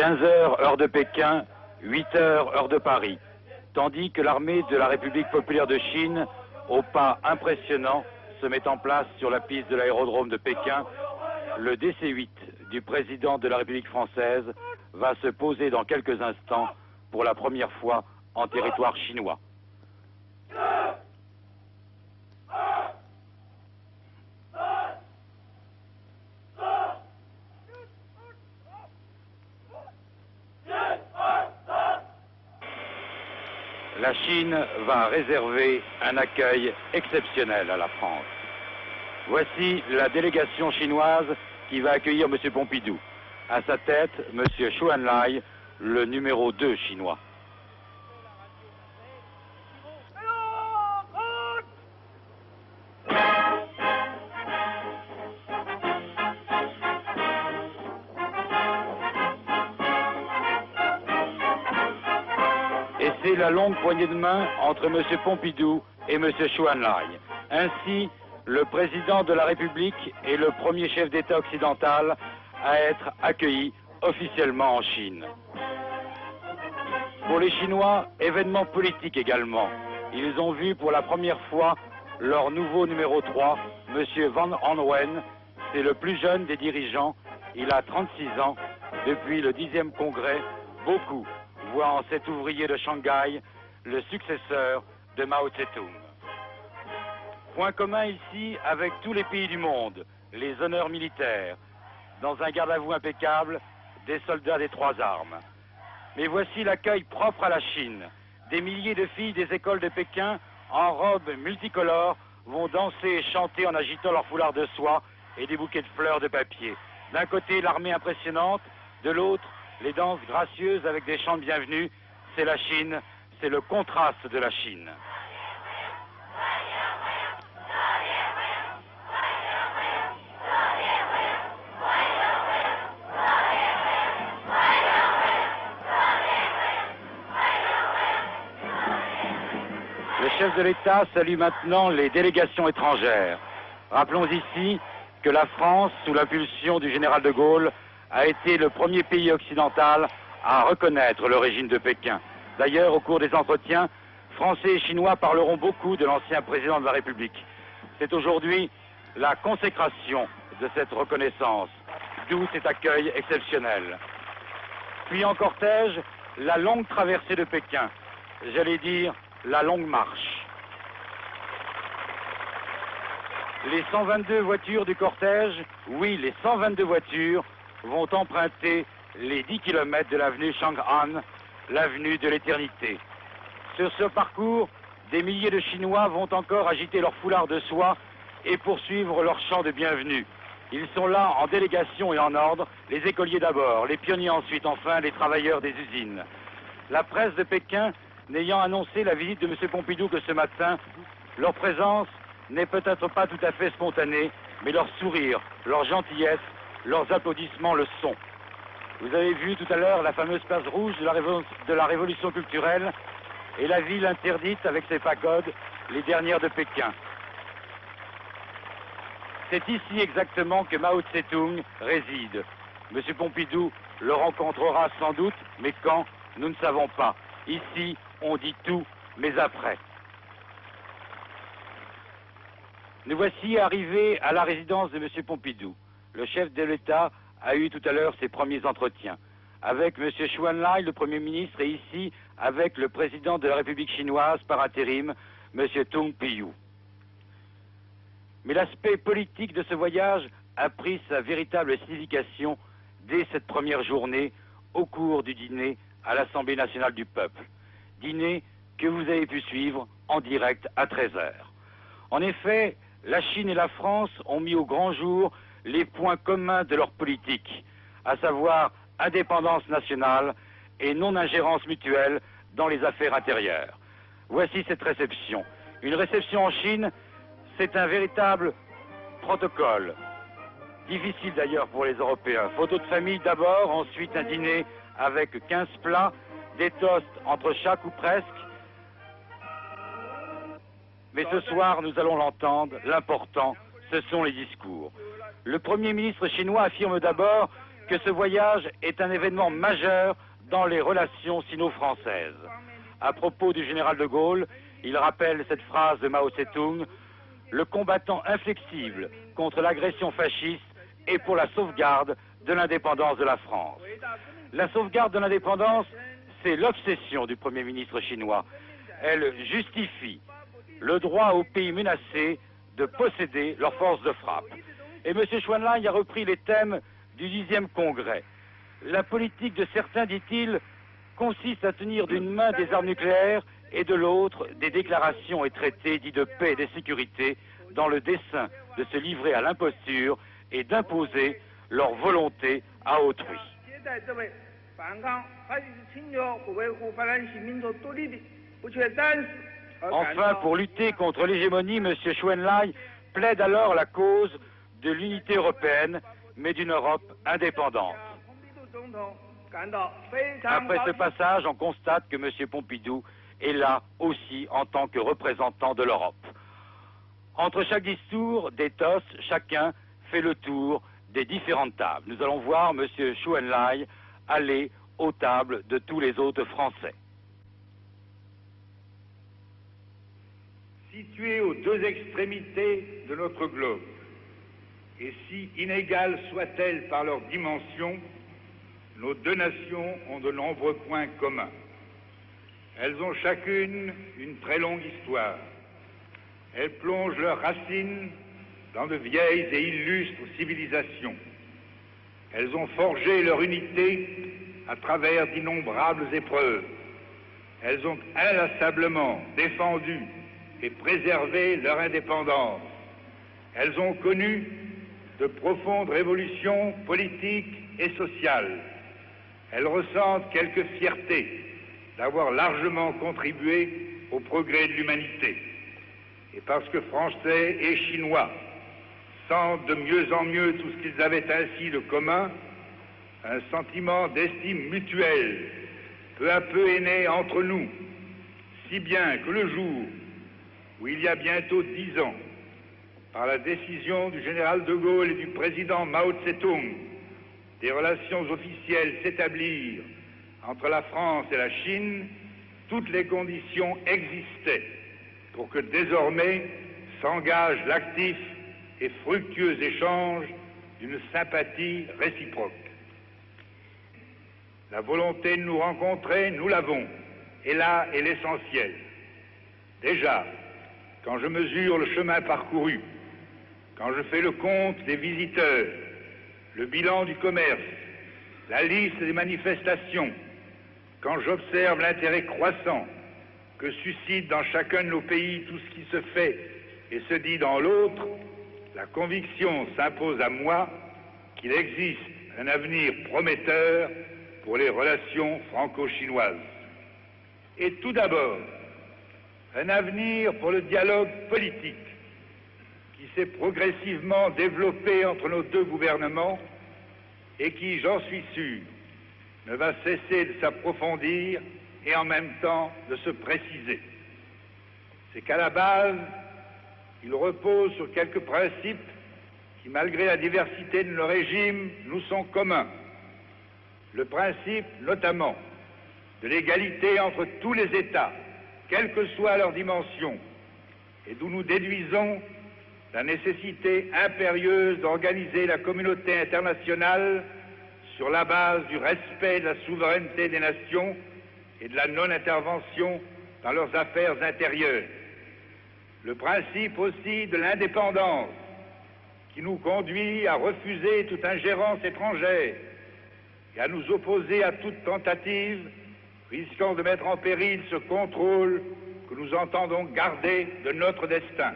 15 heures, heure de Pékin, 8 heures, heure de Paris. Tandis que l'armée de la République populaire de Chine, au pas impressionnant, se met en place sur la piste de l'aérodrome de Pékin, le DC-8 du président de la République française va se poser dans quelques instants pour la première fois en territoire chinois. La Chine va réserver un accueil exceptionnel à la France. Voici la délégation chinoise qui va accueillir M. Pompidou. À sa tête, M. Zhou Enlai, le numéro 2 chinois. Et c'est la longue poignée de main entre M. Pompidou et M. Zhou Enlai. Ainsi, le président de la République est le premier chef d'État occidental à être accueilli officiellement en Chine. Pour les Chinois, événement politique également. Ils ont vu pour la première fois leur nouveau numéro 3, M. Van Anwen. C'est le plus jeune des dirigeants. Il a 36 ans. Depuis le 10e congrès, beaucoup voient en cet ouvrier de Shanghai le successeur de Mao Tse-tung. Point commun ici avec tous les pays du monde, les honneurs militaires. Dans un garde-à-vous impeccable, des soldats des 3 armes. Mais voici l'accueil propre à la Chine. Des milliers de filles des écoles de Pékin, en robes multicolores, vont danser et chanter en agitant leur foulard de soie et des bouquets de fleurs de papier. D'un côté, l'armée impressionnante, de l'autre, les danses gracieuses avec des chants de bienvenue. C'est la Chine, c'est le contraste de la Chine. Le chef de l'État salue maintenant les délégations étrangères. Rappelons ici que la France, sous l'impulsion du général de Gaulle, a été le premier pays occidental à reconnaître le régime de Pékin. D'ailleurs, au cours des entretiens, Français et Chinois parleront beaucoup de l'ancien président de la République. C'est aujourd'hui la consécration de cette reconnaissance, d'où cet accueil exceptionnel. Puis en cortège, la longue traversée de Pékin, j'allais dire la longue marche. Les 122 voitures du cortège, oui, les 122 voitures, vont emprunter les 10 km de l'avenue Chang'an, l'avenue de l'éternité. Sur ce parcours, des milliers de Chinois vont encore agiter leur foulard de soie et poursuivre leur chant de bienvenue. Ils sont là en délégation et en ordre, les écoliers d'abord, les pionniers ensuite, enfin les travailleurs des usines. La presse de Pékin n'ayant annoncé la visite de M. Pompidou que ce matin, leur présence n'est peut-être pas tout à fait spontanée, mais leur sourire, leur gentillesse, leurs applaudissements le sont. Vous avez vu tout à l'heure la fameuse place rouge de la révolution culturelle et la ville interdite avec ses pagodes, les dernières de Pékin. C'est ici exactement que Mao Tse-tung réside. M. Pompidou le rencontrera sans doute, mais quand, nous ne savons pas. Ici, on dit tout, mais après. Nous voici arrivés à la résidence de M. Pompidou. Le chef de l'État a eu tout à l'heure ses premiers entretiens avec M. Zhou Enlai, le Premier ministre, et ici avec le président de la République chinoise par intérim, M. Tung Piyu. Mais l'aspect politique de ce voyage a pris sa véritable signification dès cette première journée au cours du dîner à l'Assemblée nationale du peuple. Dîner que vous avez pu suivre en direct à 13h. En effet, la Chine et la France ont mis au grand jour les points communs de leur politique, à savoir indépendance nationale et non-ingérence mutuelle dans les affaires intérieures. Voici cette réception. Une réception en Chine, c'est un véritable protocole. Difficile d'ailleurs pour les Européens. Photo de famille d'abord, ensuite un dîner avec 15 plats, des toasts entre chaque ou presque. Mais ce soir, nous allons l'entendre, l'important, ce sont les discours. Le Premier ministre chinois affirme d'abord que ce voyage est un événement majeur dans les relations sino-françaises. À propos du général de Gaulle, il rappelle cette phrase de Mao Tse-tung: « Le combattant inflexible contre l'agression fasciste est pour la sauvegarde de l'indépendance de la France. » La sauvegarde de l'indépendance, c'est l'obsession du Premier ministre chinois. Elle justifie le droit aux pays menacés de posséder leurs forces de frappe. Et M. Chou En-lai a repris les thèmes du 10e congrès. La politique de certains, dit-il, consiste à tenir d'une main des armes nucléaires et de l'autre des déclarations et traités dits de paix et de sécurité dans le dessein de se livrer à l'imposture et d'imposer leur volonté à autrui. Enfin, pour lutter contre l'hégémonie, M. Chou En-lai plaide alors la cause de l'unité européenne, mais d'une Europe indépendante. Après ce passage, on constate que M. Pompidou est là aussi en tant que représentant de l'Europe. Entre chaque discours d'éthos, chacun fait le tour des différentes tables. Nous allons voir M. Chou En-lai aller aux tables de tous les autres Français. Situées aux deux extrémités de notre globe, et si inégales soient-elles par leur dimension, nos deux nations ont de nombreux points communs. Elles ont chacune une très longue histoire. Elles plongent leurs racines dans de vieilles et illustres civilisations. Elles ont forgé leur unité à travers d'innombrables épreuves. Elles ont inlassablement défendu et préservé leur indépendance. Elles ont connu de profondes révolutions politiques et sociales. Elles ressentent quelque fierté d'avoir largement contribué au progrès de l'humanité. Et parce que Français et Chinois sentent de mieux en mieux tout ce qu'ils avaient ainsi de commun, un sentiment d'estime mutuelle peu à peu est né entre nous, si bien que le jour où il y a bientôt 10 ans, par la décision du général de Gaulle et du président Mao Tse-tung, des relations officielles s'établirent entre la France et la Chine, toutes les conditions existaient pour que désormais s'engage l'actif et fructueux échange d'une sympathie réciproque. La volonté de nous rencontrer, nous l'avons, et là est l'essentiel. Déjà, quand je mesure le chemin parcouru, quand je fais le compte des visiteurs, le bilan du commerce, la liste des manifestations, quand j'observe l'intérêt croissant que suscite dans chacun de nos pays tout ce qui se fait et se dit dans l'autre, la conviction s'impose à moi qu'il existe un avenir prometteur pour les relations franco-chinoises. Et tout d'abord, un avenir pour le dialogue politique qui s'est progressivement développé entre nos deux gouvernements et qui, j'en suis sûr, ne va cesser de s'approfondir et en même temps de se préciser. C'est qu'à la base, il repose sur quelques principes qui, malgré la diversité de nos régimes, nous sont communs. Le principe, notamment, de l'égalité entre tous les États, quelle que soit leur dimension, et d'où nous déduisons la nécessité impérieuse d'organiser la communauté internationale sur la base du respect de la souveraineté des nations et de la non-intervention dans leurs affaires intérieures. Le principe aussi de l'indépendance qui nous conduit à refuser toute ingérence étrangère et à nous opposer à toute tentative risquant de mettre en péril ce contrôle que nous entendons garder de notre destin.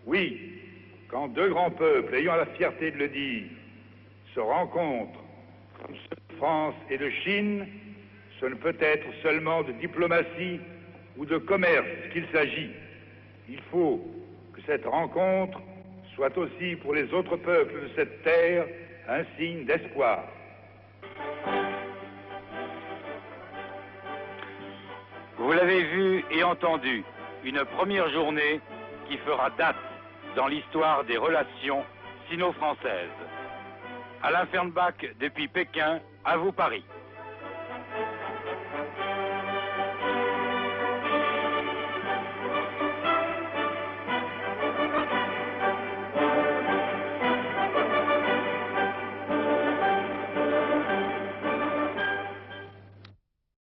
Oui, quand deux grands peuples, ayant la fierté de le dire, se rencontrent, comme ceux de France et de Chine, ce ne peut être seulement de diplomatie ou de commerce qu'il s'agit. Il faut que cette rencontre soit aussi pour les autres peuples de cette terre un signe d'espoir. Vous l'avez vu et entendu, une première journée qui fera date dans l'histoire des relations sino-françaises. Alain Fernbach depuis Pékin, à vous Paris.